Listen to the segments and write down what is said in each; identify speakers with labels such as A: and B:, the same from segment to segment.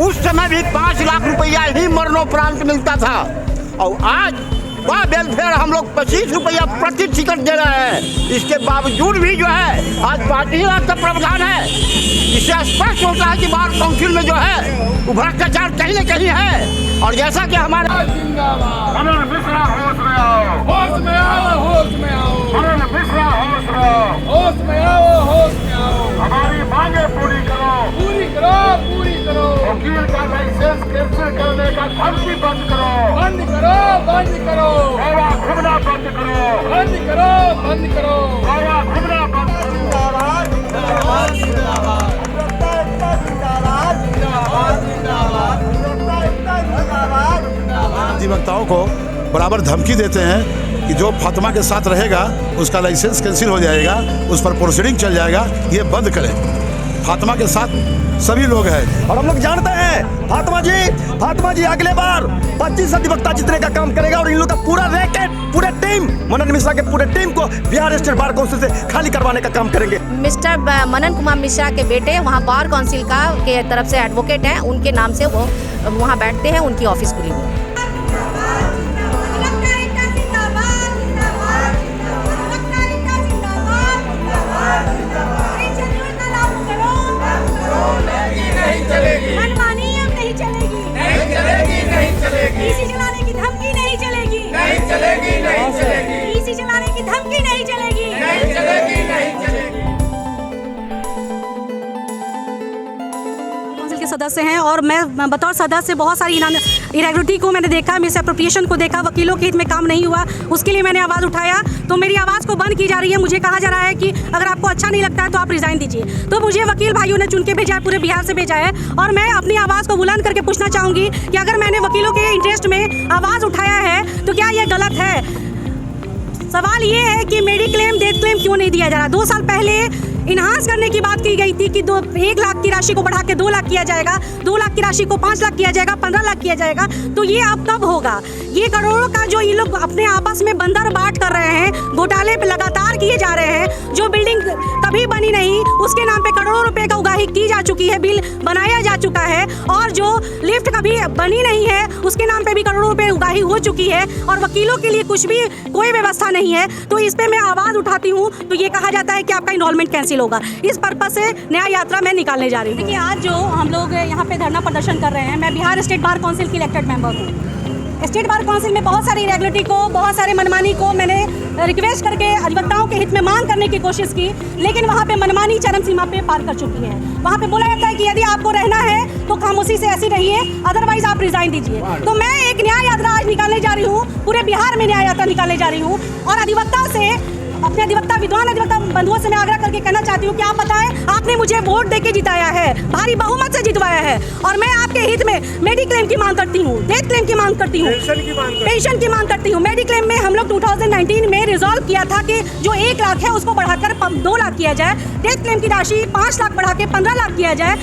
A: उस समय भी 5 लाख रुपया ही मरणोपरांत मिलता था और आज वह वेलफेयर हम लोग 25 रुपया प्रति टिकट दे रहे हैं। इसके बावजूद भी जो है आज 5 लाख का प्रावधान है। इससे स्पष्ट होता है कि बार काउंसिल में जो है वो भ्रष्टाचार कहीं न कहीं है। और जैसा कि हमारे
B: मनन मिश्रा होश में आओ, होश में आओ, होश में आओ, मनन मिश्रा होश में आओ, होश में आओ, होश में आओ, हमारी मांगे पूरी करो, पूरी करो, पूरी करो, वकील का लाइसेंस कैंसिल करने का धमकी बंद करो, बंद करो, बंद करो, गोवा घूमना बंद करो, बंद करो, बंद करो, गोवा घूमना बंद करो। जिंदाबाद, जिंदाबाद, जिंदाबाद,
C: अधिवक्ताओं को बराबर धमकी देते हैं कि जो फातिमा के साथ रहेगा उसका लाइसेंस कैंसिल हो जाएगा, उस पर प्रोसीडिंग चल जाएगा, ये बंद करें। फातिमा के साथ सभी लोग हैं
D: और हम लोग जानते हैं फातिमा जी अगले बार 25 अधिवक्ता जितने का काम करेगा और इन लोग का पूरा रैकेट, पूरे टीम, मनन मिश्रा के पूरे टीम को बिहार स्टेट बार काउंसिल से खाली करवाने का काम करेंगे।
E: मिस्टर मनन कुमार मिश्रा के बेटे वहाँ बार काउंसिल का के तरफ से एडवोकेट हैं, उनके नाम से वो वहाँ बैठते हैं, उनकी ऑफिस खुली हुई है।
F: ईसी चलाने की धमकी नहीं चलेगी, नहीं चलेगी, नहीं चलेगी, ईसी चलाने की धमकी नहीं चलेगी, नहीं चलेगी, नहीं चलेगी।
G: काउंसिल के सदस्य हैं और मैं बतौर सदस्य बहुत सारी इरेगुलरिटी को मैंने देखा, मिस एप्रोप्रिएशन को देखा, वकीलों के हित में काम नहीं हुआ, उसके लिए मैंने आवाज़ उठाया। तो मेरी आवाज़ को बंद की जा रही है। मुझे कहा जा रहा है कि अगर आपको अच्छा नहीं लगता है तो आप रिज़ाइन दीजिए। तो मुझे वकील भाइयों ने चुन के भेजा है, पूरे बिहार से भेजा है और मैं अपनी आवाज़ को बुलंद करके पूछना चाहूँगी कि अगर मैंने वकीलों के इंटरेस्ट में आवाज़ उठाया है तो क्या ये गलत है? सवाल ये है कि मेडिक्लेम, डेथ क्लेम क्यों नहीं दिया जा रहा? 2 साल पहले इन्हांस करने की बात की गई थी कि 1 लाख की राशि को बढ़ा के 2 लाख किया जाएगा, 2 लाख की राशि को 5 लाख किया जाएगा, 15 लाख किया जाएगा। तो ये अब कब होगा? ये करोड़ों का जो ये लोग अपने आपस में बंदर बाट कर रहे हैं, घोटाले पे लगातार किए जा रहे हैं। जो बिल्डिंग कभी बनी नहीं उसके नाम पे करोड़ों रुपए का उगाही की जा चुकी है, बिल बनाया जा चुका है। और जो लिफ्ट कभी बनी नहीं है उसके नाम पे भी करोड़ों रुपए उगाही हो चुकी है और वकीलों के लिए कुछ भी कोई व्यवस्था नहीं है। तो इस पे मैं आवाज़ उठाती हूँ। तो ये कहा जाता है कि आपका इनरोलमेंट कैंसिल होगा। इस पर्पज से न्याय यात्रा मैं निकालने जा रही हूँ। देखिए, आज जो हम लोग यहाँ पे धरना प्रदर्शन कर रहे हैं, मैं बिहार स्टेट बार काउंसिल की इलेक्टेड मेंबर हूँ। स्टेट बार काउंसिल में बहुत सारी इरेगुलरिटी को, बहुत सारे मनमानी को मैंने रिक्वेस्ट करके अधिवक्ताओं के हित में मांग करने की कोशिश की, लेकिन वहाँ पे मनमानी चरम सीमा पे पार कर चुकी है। वहाँ पे बोला जाता है कि यदि आपको रहना है तो खामोशी से ऐसी रहिए, अदरवाइज आप रिजाइन दीजिए। तो मैं एक न्याय यात्रा आज निकालने जा रही हूँ, पूरे बिहार में न्याय यात्रा निकालने जा रही हूँ और अधिवक्ता से, अपने अधिवक्ता विद्वान अधिवक्ता बंधुओं से मैं आग्रह करके कहना चाहती हूँ कि आप बताएं, आपने मुझे वोट देके जिताया है, भारी बहुमत से जितवाया है और मैं आपके हित में मेडिक्लेम की मांग करती हूँ, डेथ क्लेम की मांग करती हूँ, पेंशन की मांग करती हूँ। मेडिक्लेम में हम लोग 2019 में रिजॉल्व किया था कि जो 1 लाख है उसको बढ़ाकर 2 लाख किया जाए, डेथ क्लेम की राशि 5 लाख बढ़ा के 15 लाख किया जाए।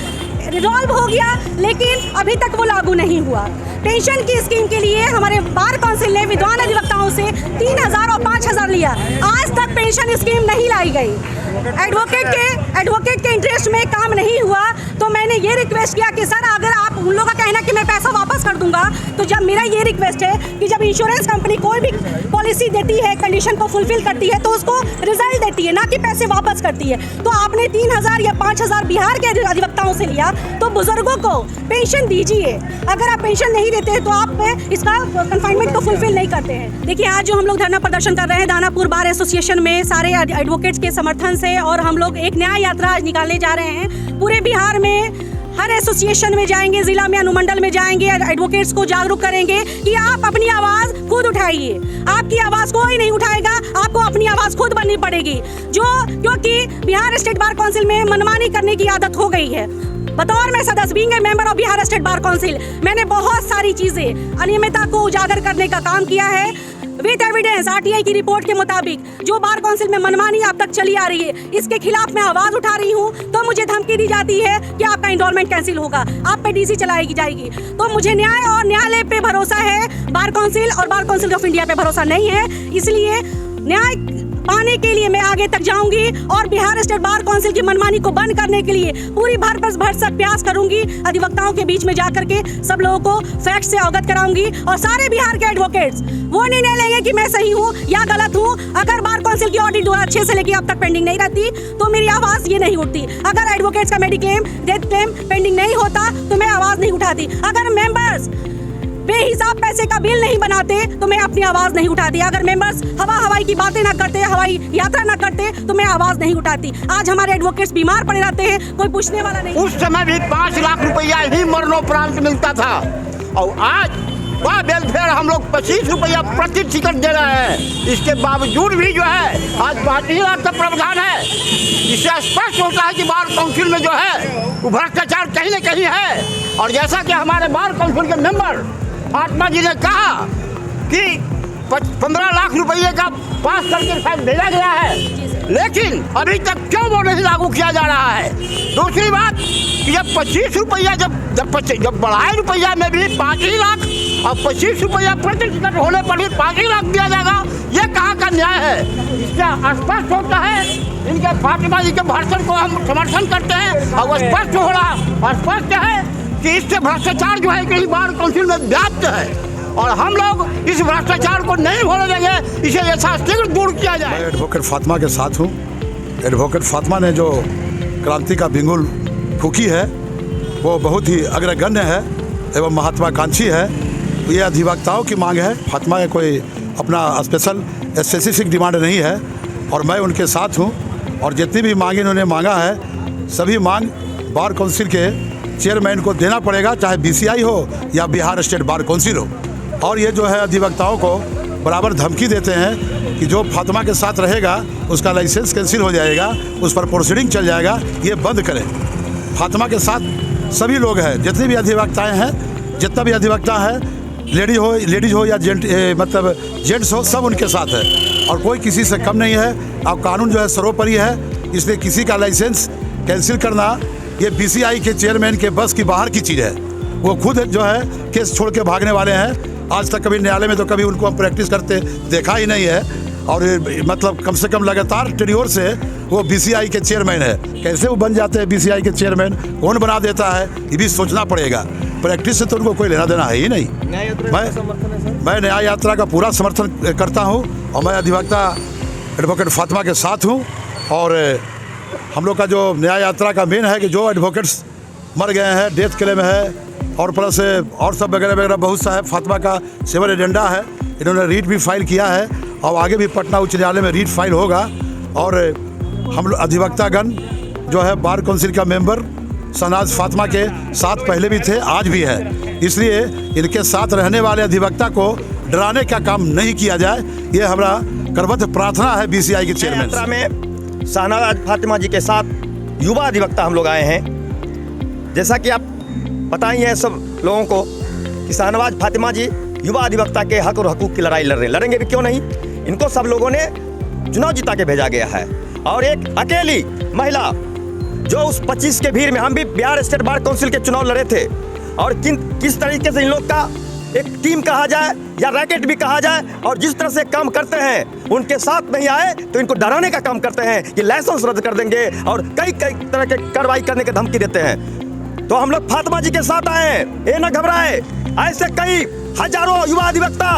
G: रिजॉल्व हो गया, लेकिन अभी तक वो लागू नहीं हुआ। पेंशन की स्कीम के लिए हमारे बार काउंसिल ने विद्वान अधिवक्ताओं से 3000 और 5000 लिया, आज तक पेंशन स्कीम नहीं लाई गई। एडवोकेट के इंटरेस्ट में काम नहीं हुआ। तो मैंने ये रिक्वेस्ट किया कि सर, अगर आप उन लोगों का कहना कि मैं पैसा वापस कर दूंगा, तो जब मेरा ये रिक्वेस्ट है कि जब इंश्योरेंस कंपनी कोई भी पॉलिसी देती है, कंडीशन को फुलफिल करती है, तो उसको रिजल्ट देती है, ना कि पैसे वापस करती है। तो आपने 3000 या 5000 बिहार के अधिवक्ताओं से लिया, तो बुजुर्गों को पेंशन दीजिए। अगर आप पेंशन नहीं देते हैं तो आप इसका कन्फाइनमेंट को फुलफिल नहीं करते हैं। देखिए, आज जो हम लोग धरना प्रदर्शन कर रहे हैं दानापुर बार एसोसिएशन में सारे एडवोकेट्स के समर्थन से, और हम लोग एक न्याय यात्रा आज निकालने जा रहे हैं। पूरे बिहार में हर एसोसिएशन में जाएंगे, जिला में, अनुमंडल में जाएंगे, एडवोकेट्स को जागरूक करेंगे कि आप अपनी आवाज़ खुद उठाइए। आपकी आवाज़ कोई नहीं उठाएगा, आपको अपनी आवाज़ खुद बननी पड़ेगी। क्योंकि बिहार स्टेट बार काउंसिल में मनमानी करने की आदत हो गई है। बतौर मैं सदस्य, being a member of Bihar state bar council, मैंने बहुत सारी चीज़ें, अनियमितता को उजागर करने का काम किया है। विद एविडेंस आरटीआई की रिपोर्ट के मुताबिक जो बार काउंसिल में मनमानी अब तक चली आ रही है, इसके खिलाफ मैं आवाज़ उठा रही हूँ। तो मुझे धमकी दी जाती है कि आपका एनरोलमेंट कैंसिल होगा, आप पे डीसी चलाई जाएगी। तो मुझे न्याय और न्यायालय पे भरोसा है, बार काउंसिल और बार काउंसिल ऑफ इंडिया पे भरोसा नहीं है। इसलिए न्याय पाने के लिए मैं आगे तक जाऊंगी और बिहार स्टेट बार काउंसिल की मनमानी को बंद करने के लिए पूरी भरसक प्रयास करूंगी। अधिवक्ताओं के बीच में जाकर के सब लोगों को फैक्ट से अवगत कराऊंगी और सारे बिहार के एडवोकेट्स वो निर्णय लेंगे कि मैं सही हूँ या गलत हूँ। अगर बार काउंसिल की ऑडिट 2006 से लेकर अब तक पेंडिंग नहीं रहती तो मेरी आवाज ये नहीं उठती। अगर एडवोकेट्स का मेडिक्लेम डेथ क्लेम पेंडिंग नहीं होता तो मैं आवाज नहीं उठाती। अगर मेंबर्स बेहिसाब पैसे का बिल नहीं बनाते तो मैं अपनी आवाज नहीं उठाती। अगर मेंबर्स हवाई की बातें ना करते, हवाई यात्रा ना करते तो मैं आवाज नहीं उठाती। आज हमारे एडवोकेट्स बीमार पड़े रहते हैं, कोई पूछने वाला नहीं।
A: उस समय भी 5 लाख रुपया ही मरणोपरांत मिलता था और आज वह वेलफेयर हम लोग 25 रुपया प्रति टिकट दे रहे हैं। इसके बावजूद भी जो है आज पार्टी राज का प्रावधान है। इससे स्पष्ट होता है कि बार काउंसिल में जो है वो भ्रष्टाचार कहीं न कहीं है। और जैसा कि हमारे बार काउंसिल के मेंबर आत्मा जी ने कहा कि 15 लाख रुपये का पास करके शायद भेजा गया है, लेकिन अभी तक क्यों वो नहीं लागू किया जा रहा है। दूसरी बात कि जब 25 रुपया जब बढ़ाए रुपया में भी 5 ही लाख और 25 रुपया प्रति टिकट होने पर भी 5 ही लाख दिया जाएगा, ये कहाँ का न्याय है। इससे स्पष्ट होता है इनके फातिमा जी के भाषण को हम समर्थन करते हैं और स्पष्ट हो रहा स्पष्ट है कि इससे भ्रष्टाचार जो है कई बार काउंसिल में व्याप्त है और हम लोग इस भ्रष्टाचार को नहीं होने देंगे। इसे यथाशीघ्र दूर किया जाए।
C: मैं एडवोकेट फातिमा के साथ हूँ। एडवोकेट फातिमा ने जो क्रांति का बिंगुल फूकी है वो बहुत ही अग्रगण्य है एवं महत्वाकांक्षी है। ये अधिवक्ताओं की मांग है। फातिमा का कोई अपना स्पेसिफिक डिमांड नहीं है और मैं उनके साथ हूँ और जितनी भी मांग इन्होंने मांगा है सभी मांग बार काउंसिल के चेयरमैन को देना पड़ेगा, चाहे BCI हो या बिहार स्टेट बार काउंसिल हो। और ये जो है अधिवक्ताओं को बराबर धमकी देते हैं कि जो फातिमा के साथ रहेगा उसका लाइसेंस कैंसिल हो जाएगा, उस पर प्रोसीडिंग चल जाएगा। ये बंद करें। फातिमा के साथ सभी लोग हैं, जितने भी अधिवक्ताएँ हैं, जितना भी अधिवक्ता है, लेडीज हो या जेंट्स हो, सब उनके साथ है और कोई किसी से कम नहीं है। अब कानून जो है सर्वोपरि है, इसलिए किसी का लाइसेंस कैंसिल करना ये BCI के चेयरमैन के बस की बाहर की चीज़ है। वो खुद जो है केस छोड़ के भागने वाले हैं। आज तक कभी न्यायालय में तो कभी उनको हम प्रैक्टिस करते देखा ही नहीं है और मतलब कम से कम लगातार टेन्योर से वो BCI के चेयरमैन है। कैसे वो बन जाते हैं BCI के चेयरमैन, कौन बना देता है, ये भी सोचना पड़ेगा। प्रैक्टिस से तो उनको कोई लेना देना है ही नहीं। मैं न्याय यात्रा का पूरा समर्थन करता हूँ और मैं अधिवक्ता एडवोकेट फातिमा के साथ हूँ। और हम लोग का जो न्याय यात्रा का मेन है कि जो एडवोकेट्स मर गए हैं, डेथ क्लेम है और प्लस और सब वगैरह वगैरह बहुत सा है। फातिमा का सिविल एजेंडा है, इन्होंने रीट भी फाइल किया है और आगे भी पटना उच्च न्यायालय में रीट फाइल होगा। और हम लोग अधिवक्तागण जो है बार काउंसिल का मेंबर शहनाज फातिमा के साथ पहले भी थे, आज भी है। इसलिए इनके साथ रहने वाले अधिवक्ता को डराने का काम नहीं किया जाए, ये हमारा करबद्ध प्रार्थना है BCI के चेयरमैन
D: में। शहनाज फातिमा जी के साथ युवा अधिवक्ता हम लोग आए हैं। जैसा कि आप पता ही है सब लोगों को कि शहनाज फातिमा जी युवा अधिवक्ता के हक और हकूक़ की लड़ाई लड़ रहे हैं। लड़ेंगे भी क्यों नहीं, इनको सब लोगों ने चुनाव जिता के भेजा गया है। और एक अकेली महिला जो उस 25 के भीड़ में, हम भी बिहार स्टेट बार काउंसिल के चुनाव लड़े थे और किस तरीके से इन लोग का एक टीम कहा जाए या रैकेट भी कहा जाए और जिस तरह से काम करते हैं, उनके साथ नहीं आए तो इनको डराने का काम करते हैं कि लाइसेंस रद्द कर देंगे और कई तरह के कार्रवाई करने की धमकी देते हैं। तो हम लोग फातिमा जी के साथ आए हैं, ये ना घबराए। ऐसे कई हजारों युवा अधिवक्ता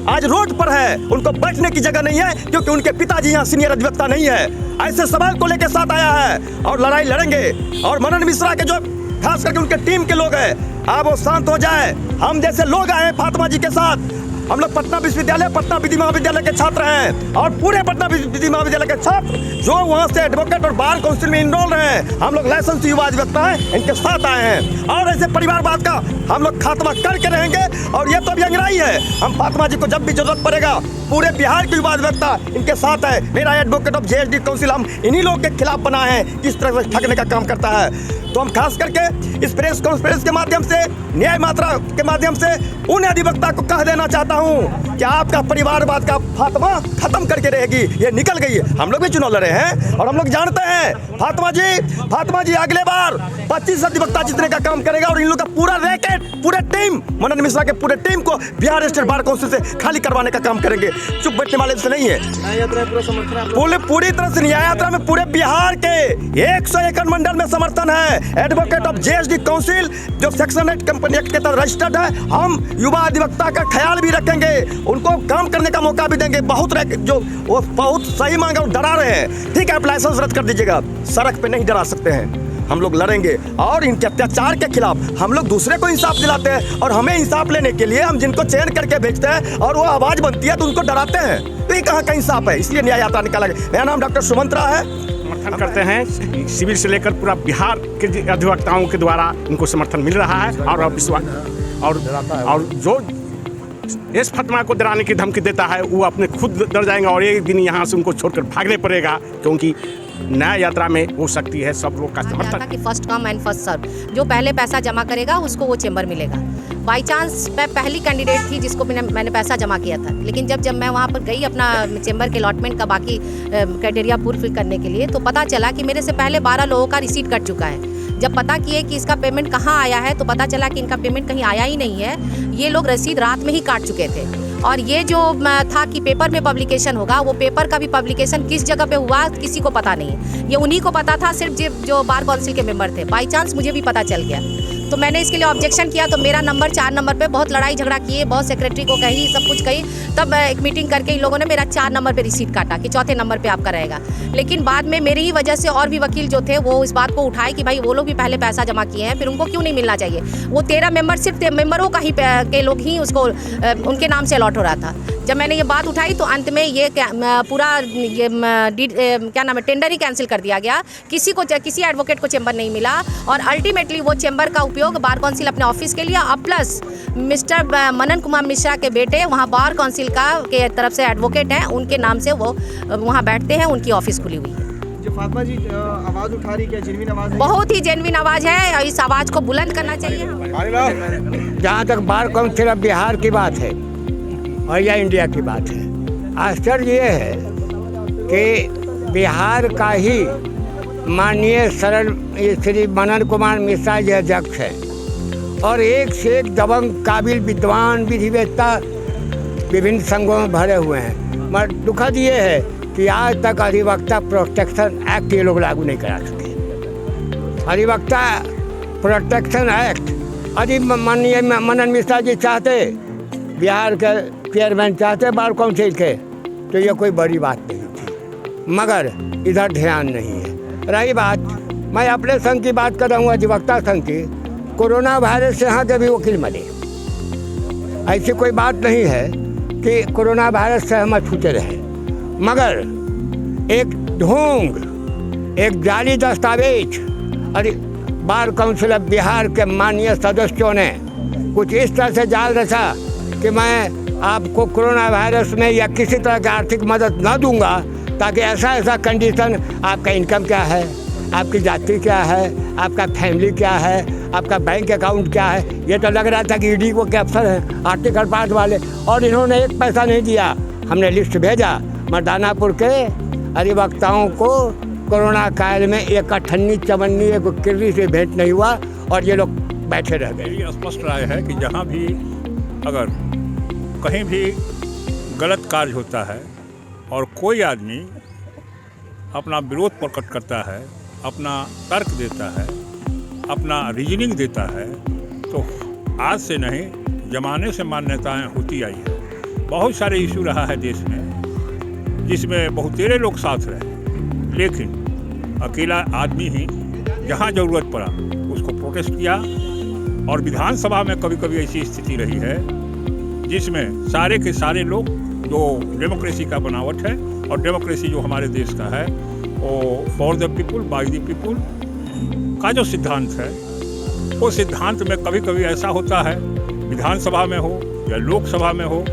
D: आज रोड पर है, उनको बैठने की जगह नहीं है क्योंकि उनके पिताजी यहाँ सीनियर अधिवक्ता नहीं है। ऐसे सवाल को लेकर साथ आया है और लड़ाई लड़ेंगे। और मनन मिश्रा के जो खास करके उनके टीम के लोग हैं, आप वो शांत हो जाए। हम जैसे लोग आए हैं फातिमा जी के साथ। हम लोग पटना विश्वविद्यालय, पटना विधि महाविद्यालय के छात्र हैं और पूरे पटना विधि महाविद्यालय के छात्र जो वहाँ से एडवोकेट और बार काउंसिल में इनरोल रहे हैं, हम लोग लाइसेंस युवा अधिवक्ता हैं, इनके साथ आए हैं। और ऐसे परिवारवाद का हम लोग खात्मा करके रहेंगे। और ये तो अभी अंगराई है, हम फातिमा जी को जब भी जरूरत पड़ेगा, पूरे बिहार के युवा अधिवक्ता इनके साथ है। मेरा एडवोकेट ऑफ JSD काउंसिल, हम इन्हीं लोग के खिलाफ बना है, किस तरह से ठगने का काम करता है। तो हम खास करके इस प्रेस कॉन्फ्रेंस के माध्यम से, न्याय यात्रा के माध्यम से उन अधिवक्ता को कह देना चाहता हूँ क्या आपका परिवारवाद का फातिमा खत्म करके रहेगी? ये निकल गई है। हम लोग भी चुनाव लड़े हैं और हम लोग जानते हैं फातिमा जी अगले बार 25 अधिवक्ता जितने का काम करेगा और इन लोग का पूरा रैकेट, पूरे टीम, मनन मिश्रा के पूरे टीम को बिहार स्टेट बार काउंसिल से खाली करवाने का काम करेंगे। चुप बैठने वाले से नहीं है। पूरी तरह से न्याय यात्रा में पूरे बिहार के 151 मंडल में समर्थन है। एडवोकेट ऑफ JSD काउंसिल जो सेक्शन 8 कंपनी एक्ट के तहत रजिस्टर्ड है, हम युवा अधिवक्ता का ख्याल भी रखेंगे, उनको काम करने का मौका भी देंगे। बहुत सही मांगा और डरा रहे हैं। ठीक है, आप लाइसेंस रद्द कर दीजिएगा, सड़क पे नहीं डरा सकते हैं। हम लोग लड़ेंगे और इनके अत्याचार के खिलाफ हम लोग दूसरे को इंसाफ दिलाते हैं और हमें इंसाफ लेने के लिए हम जिनको चयन करके भेजते हैं और वो आवाज बनती है तो उनको डराते हैं। तो ये कहाँ का इंसाफ है? इसलिए न्याय यात्रा निकाला गया। मेरा नाम डॉक्टर सुमंत राय है।
H: समर्थन करते हैं सिविल से लेकर पूरा बिहार के अधिवक्ताओं के द्वारा इनको समर्थन मिल रहा है और विश्वास और जो इस फातिमा को डराने की धमकी देता है वो अपने खुद डर जाएंगे और एक दिन यहाँ से उनको छोड़कर भागने पड़ेगा, क्योंकि न्याय यात्रा में हो सकती है सब लोग का समर्थन
E: कि first come and first serve. जो पहले पैसा जमा करेगा उसको वो चेंबर मिलेगा। बाई चांस मैं पहली कैंडिडेट थी जिसको मैंने पैसा जमा किया था, लेकिन जब मैं वहाँ पर गई अपना चेंबर के अलॉटमेंट का बाकी क्राइटेरिया फुलफिल करने के लिए, तो पता चला कि मेरे से पहले 12 लोगों का रिसीट कट चुका है। जब पता किए कि इसका पेमेंट कहाँ आया है तो पता चला कि इनका पेमेंट कहीं आया ही नहीं है। ये लोग रसीद रात में ही काट चुके थे। और ये जो था कि पेपर में पब्लिकेशन होगा, वो पेपर का भी पब्लिकेशन किस जगह पे हुआ किसी को पता नहीं है। ये उन्हीं को पता था, सिर्फ जो बार काउंसिल के मेंबर थे। बाई चांस मुझे भी पता चल गया तो मैंने इसके लिए ऑब्जेक्शन किया। तो मेरा नंबर 4 नंबर पे बहुत लड़ाई झगड़ा किए, बहुत सेक्रेटरी को कही, सब कुछ कही। तब एक मीटिंग करके इन लोगों ने मेरा 4 नंबर पे रिसीट काटा कि 4थे नंबर पे आपका रहेगा। लेकिन बाद में मेरी ही वजह से और भी वकील जो थे वो इस बात को उठाए कि भाई वो लोग भी पहले पैसा जमा किए हैं, फिर उनको क्यों नहीं मिलना चाहिए। वो 13 मेंबर सिर्फ मेंबरों का ही के लोग ही उसको उनके नाम से अलॉट हो रहा था। जब मैंने ये बात उठाई तो अंत में ये पूरा क्या नाम है टेंडर ही कैंसिल कर दिया गया। किसी एडवोकेट को चेंबर नहीं मिला और अल्टीमेटली वो चेंबर का उपयोग बार काउंसिल अपने ऑफिस के लिए और प्लस मिस्टर मनन कुमार मिश्रा के बेटे वहाँ बार काउंसिल के तरफ से एडवोकेट हैं, उनके नाम से वो वहाँ बैठते हैं, उनकी ऑफिस खुली हुई है।
I: जो फातिमा जी आवाज़ उठा रही है, जेन्युइन आवाज़ है?
E: बहुत ही जेन्युइन आवाज़ है। इस आवाज़ को बुलंद करना चाहिए।
J: जहाँ तक बार काउंसिल ऑफ बिहार की बात है और या इंडिया की बात है, आश्चर्य ये है कि बिहार का ही माननीय श्री मनन कुमार मिश्रा जी अध्यक्ष है और एक से एक दबंग काबिल विद्वान विधिवेत्ता विभिन्न संघों में भरे हुए हैं। मगर दुखद ये है कि आज तक अधिवक्ता प्रोटेक्शन एक्ट ये लोग लागू नहीं करा सके। अधिवक्ता प्रोटेक्शन एक्ट यदि माननीय मनन मिश्रा जी चाहते, बिहार के चेयरमैन चाहते बार काउंसिल के, तो ये कोई बड़ी बात नहीं थी, मगर इधर ध्यान नहीं है। रही बात, मैं अपने संघ की बात कर रहा हूँ, अधिवक्ता संघ की। कोरोना वायरस से यहाँ के भी वकील मरे। ऐसी कोई बात नहीं है कि कोरोना वायरस से हम छूटे रहे, मगर एक ढोंग, एक जाली दस्तावेज और बार काउंसिल ऑफ बिहार के माननीय सदस्यों ने कुछ इस तरह से जाल रचा कि मैं आपको कोरोना वायरस में या किसी तरह की आर्थिक मदद न दूंगा, ताकि ऐसा कंडीशन, आपका इनकम क्या है, आपकी जाति क्या है, आपका फैमिली क्या है, आपका बैंक अकाउंट क्या है। ये तो लग रहा था कि ईडी को के अफसर हैं, आर्टिकल 5 वाले, और इन्होंने एक पैसा नहीं दिया। हमने लिस्ट भेजा, मर्दानापुर के अधिवक्ताओं को कोरोना काल में एक अठन्नी चवन्नी एक किर्री से भेंट नहीं हुआ और ये लोग बैठे रह गए।
K: ये स्पष्ट राय है कि जहाँ भी अगर कहीं भी गलत कार्य होता है और कोई आदमी अपना विरोध प्रकट करता है, अपना तर्क देता है, अपना रीजनिंग देता है, तो आज से नहीं ज़माने से मान्यताएं होती आई है। बहुत सारे इशू रहा है देश में जिसमें बहुतेरे लोग साथ रहे, लेकिन अकेला आदमी ही जहाँ ज़रूरत पड़ा उसको प्रोटेस्ट किया। और विधानसभा में कभी कभी ऐसी स्थिति रही है जिसमें सारे के सारे लोग, जो डेमोक्रेसी का बनावट है और डेमोक्रेसी जो हमारे देश का है वो for the people by the people का जो सिद्धांत है, वो सिद्धांत में कभी कभी ऐसा होता है विधानसभा में हो या लोकसभा में हो,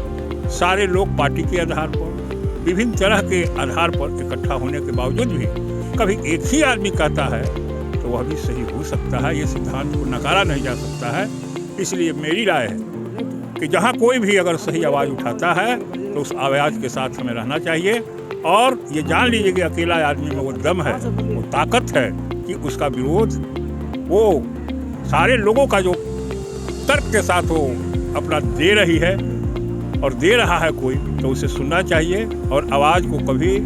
K: सारे लोग पार्टी के आधार पर, विभिन्न तरह के आधार पर इकट्ठा होने के बावजूद भी कभी एक ही आदमी कहता है तो वह भी सही हो सकता है। ये सिद्धांत को नकारा नहीं जा सकता है। इसलिए मेरी राय है कि जहाँ कोई भी अगर सही आवाज़ उठाता है तो उस आवाज़ के साथ हमें रहना चाहिए और ये जान लीजिए कि अकेला आदमी में वो दम है, वो ताकत है कि उसका विरोध वो सारे लोगों का जो तर्क के साथ वो अपना दे रही है और दे रहा है कोई, तो उसे सुनना चाहिए और आवाज़ को कभी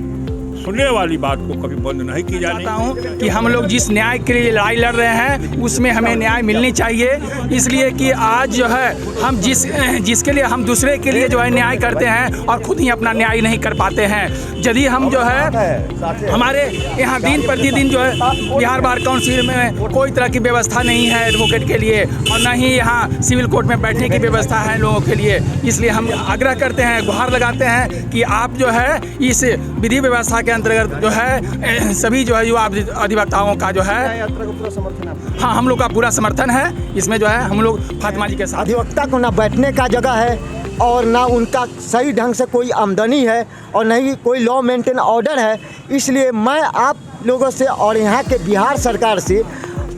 K: सुनने वाली बात को कभी बंद नहीं की जानी।
L: चाहता हूँ कि हम लोग जिस न्याय के लिए लड़ाई लड़ रहे हैं उसमें हमें न्याय मिलनी चाहिए, इसलिए कि आज जो है हम जिसके लिए हम दूसरे के लिए जो है न्याय करते हैं और खुद ही अपना न्याय नहीं कर पाते हैं। यदि हम जो है हमारे यहाँ दिन प्रतिदिन जो है बिहार बार काउंसिल में कोई तरह की व्यवस्था नहीं है एडवोकेट के लिए और न ही यहाँ सिविल कोर्ट में बैठने की व्यवस्था है लोगों के लिए, इसलिए हम आग्रह करते हैं, गुहार लगाते हैं कि आप जो है इस विधि व्यवस्था के अंतर्गत जो है सभी जो है युवा अधिवक्ताओं का जो है
I: यात्रा को पूरा समर्थन है।
L: हाँ, हम लोग का पूरा समर्थन है। इसमें जो है हम लोग फातिमा जी के साथ।
M: अधिवक्ता को ना बैठने का जगह है और ना उनका सही ढंग से कोई आमदनी है और ना ही कोई लॉ मेंटेन ऑर्डर है, इसलिए मैं आप लोगों से और यहाँ के बिहार सरकार से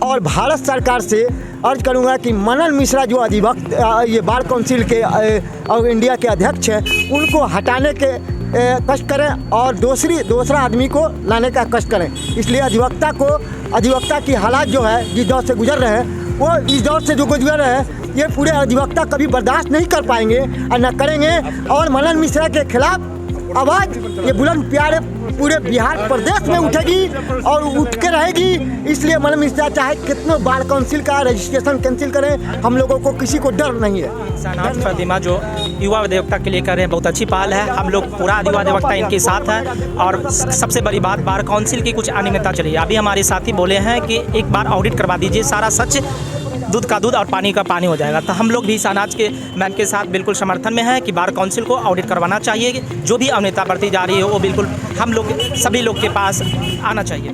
M: और भारत सरकार से अर्ज करूँगा कि मनन मिश्रा जो अधिवक्ता ये बार काउंसिल के और इंडिया के अध्यक्ष हैं उनको हटाने के कष्ट करें और दूसरा आदमी को लाने का कष्ट करें। इसलिए अधिवक्ता की हालात जो है जिस दौर से गुजर रहे हैं वो इस दौर से जो गुजर रहे हैं ये पूरे अधिवक्ता कभी बर्दाश्त नहीं कर पाएंगे और न करेंगे और मनन मिश्रा के खिलाफ आवाज़ ये बुलंद प्यारे पूरे बिहार प्रदेश में उठेगी और उठ के रहेगी। इसलिए मनन मिश्रा चाहे कितने बार काउंसिल का रजिस्ट्रेशन कैंसिल करें, हम लोगों को किसी को डर नहीं है।
N: सनात फातिमा जो युवा अधिवक्ता के लिए कर रहे हैं बहुत अच्छी पहल है, हम लोग पूरा युवा अधिवक्ता इनके साथ है। और सबसे बड़ी बात बार काउंसिल की कुछ अनियमितता चली है, अभी हमारे साथी बोले हैं कि एक बार ऑडिट करवा दीजिए, सारा सच दूध का दूध और पानी का पानी हो जाएगा। तो हम लोग भी सनाज के मैन के साथ बिल्कुल समर्थन में हैं कि बार काउंसिल को ऑडिट करवाना चाहिए, जो भी अनियमितता बढ़ती जा रही है वो बिल्कुल हम लोग सभी लोग के पास आना चाहिए।